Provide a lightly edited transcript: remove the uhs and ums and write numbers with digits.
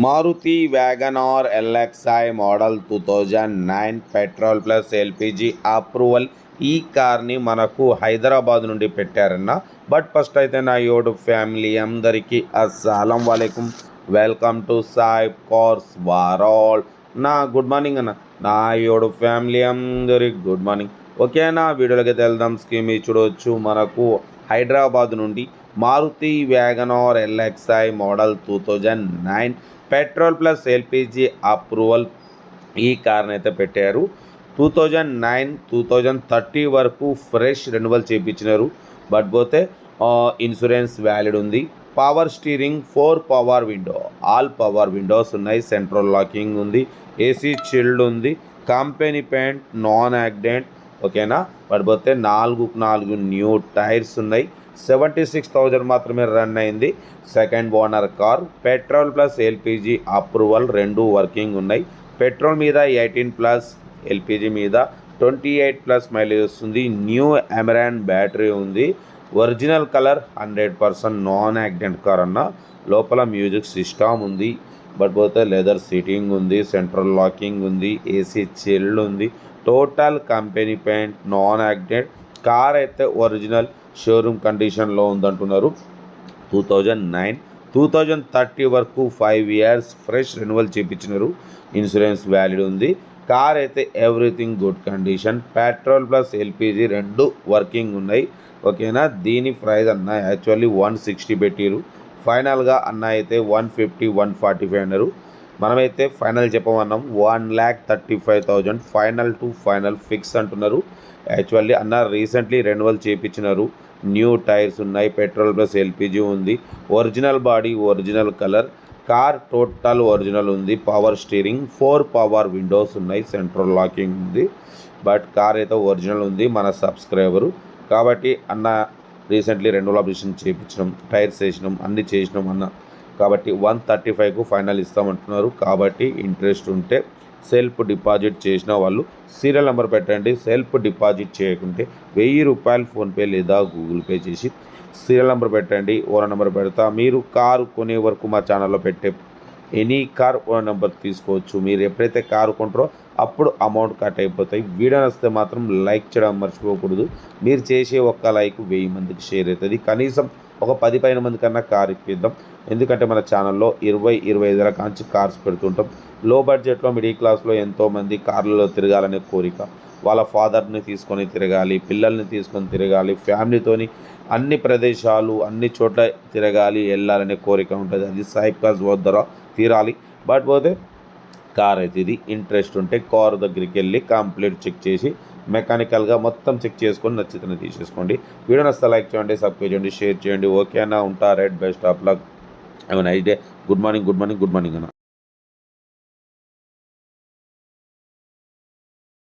Maruti WagonR LXI model 2009 petrol plus LPG approval. ఈ కార్ని మనకు హైదరాబాద్ నుండి పెట్టారన్న. బట్ ఫస్ట్ అయితే నా యూట్యూబ్ ఫ్యామిలీ అందరికీ అస్సలం వాలేకుమ్, welcome to Sai cars world. నా గుడ్ మార్నింగ్ అన్న, నా యూట్యూబ్ ఫ్యామిలీ అందరికి గుడ్ మార్నింగ్. ఓకేనా, వీడియోలోకి వెళ్దాం. స్కీమ్ చూడవచ్చు. మనకు హైదరాబాద్ నుండి Maruti WagonR LXI model 2009 petrol plus LPG approval ఈ కార్ని అయితే పెట్టారు. 2009 2030 వరకు ఫ్రెష్ రెన్యువల్ చేయించినారు. బట్ పోతే ఇన్సూరెన్స్ వ్యాలిడ్ ఉంది. Power steering, 4 power window, all power windows ఉన్నాయి. సెంట్రల్ లాకింగ్ ఉంది. ఏసీ చిల్డ్ ఉంది. Company paint, non accident. ఓకేనా. బట్ పోతే 4 న్యూ టైర్స్ ఉన్నాయి. 76,000 మాత్రమే రన్ అయింది. Second owner car. Petrol plus LPG approval రెండు వర్కింగ్ ఉన్నాయి. పెట్రోల్ మీద 18+, ఎల్పిజి మీద 28+ మైలేజ్ వస్తుంది. న్యూ ఎమరాన్ బ్యాటరీ ఉంది. Original colour, 100% non accident car అన్న. లోపల మ్యూజిక్ సిస్టమ్ ఉంది. బట్ పోతే లెదర్ సీటింగ్ ఉంది. సెంట్రల్ లాకింగ్ ఉంది. ఏసీ చిల్డ్ ఉంది. Total company paint, non accident. Car అయితే ఒరిజినల్ షోరూమ్ కండిషన్లో ఉందంటున్నారు. 2009 2030 వరకు 5 ఇయర్స్ ఫ్రెష్ రెన్యువల్ చేయించినారు. ఇన్సూరెన్స్ వ్యాలిడ్ ఉంది. కార్ అయితే everything good condition. Petrol plus LPG రెండు వర్కింగ్ ఉన్నాయి. ఓకేనా. దీని ప్రైస్ అన్న యాక్చువల్లీ 160 పెట్టారు. ఫైనల్గా అన్న అయితే 150 145 అన్నారు. మనమైతే ఫైనల్ చెప్పమన్నాం. 1,35,000 ఫైనల్ టు ఫైనల్ ఫిక్స్ అంటున్నారు. యాక్చువల్లీ అన్న రీసెంట్లీ రెన్యువల్ చేయించినారు. న్యూ టైర్స్ ఉన్నాయి. పెట్రోల్ ప్లస్ ఎల్పిజి ఉంది. Original body, original colour. Car total original ఉంది. పవర్ స్టీరింగ్, 4 పవర్ విండోస్ ఉన్నాయి. సెంట్రల్ లాకింగ్ ఉంది. బట్ కార్ అయితే ఒరిజినల్ ఉంది. మన సబ్స్క్రైబరు కాబట్టి అన్న రీసెంట్లీ రెన్యువల్ ఆపరేషన్ చేయించినాం, టైర్స్ వేసినాం, అన్నీ చేసినాం అన్న. కాబట్టి 135కు ఫైనల్ ఇస్తామంటున్నారు. కాబట్టి ఇంట్రెస్ట్ ఉంటే సెల్ఫ్ డిపాజిట్ చేసిన వాళ్ళు సీరియల్ నెంబర్ పెట్టండి. సెల్ఫ్ డిపాజిట్ చేయకుంటే 1000 రూపాయలు ఫోన్పే లేదా గూగుల్ పే చేసి సీరియల్ నెంబర్ పెట్టండి. ఓనర్ నెంబర్ పెడతా. మీరు కారు కొనే వరకు మా ఛానల్లో పెట్టే ఎనీ కార్ ఓనర్ నెంబర్ తీసుకోవచ్చు. మీరు ఎప్పుడైతే కారు కొంటారో అప్పుడు అమౌంట్ కట్ అయిపోతాయి. వీడియో నచ్చితే మాత్రం లైక్ చేయడం మర్చిపోకూడదు. మీరు చేసే ఒక్క లైక్ 1000 మందికి షేర్ అవుతుంది. కనీసం ఒక 10-15 మంది కన్నా కార్ ఇప్పిద్దాం. ఎందుకంటే మన ఛానల్లో 20-25 కాంచి కార్స్ పెడుతుంటాం. లో బడ్జెట్లో, మిడిల్ క్లాస్లో ఎంతోమంది కార్లలో తిరగాలనే కోరిక. వాళ్ళ ఫాదర్ని తీసుకొని తిరగాలి, పిల్లల్ని తీసుకొని తిరగాలి, ఫ్యామిలీతోని అన్ని ప్రదేశాలు, అన్ని చోట్ల తిరగాలి, వెళ్ళాలనే కోరిక ఉంటుంది. అది సైకాస్ వద్దర తీరాలి. బట్ పోతే కార్ అయితే ఇది ఇంట్రెస్ట్ ఉంటే కార్ దగ్గరికి వెళ్ళి కంప్లీట్ చెక్ చేసి మెకానికల్గా మొత్తం చెక్ చేసుకొని నచ్చితేనే తీసేసుకోండి. వీడియో నచ్చితే లైక్ చేయండి, సబ్స్క్రైబ్ చేయండి, షేర్ చేయండి. ఓకేనా. ఉంటా. Right, best of luck. Nice day. Good morning అన్న.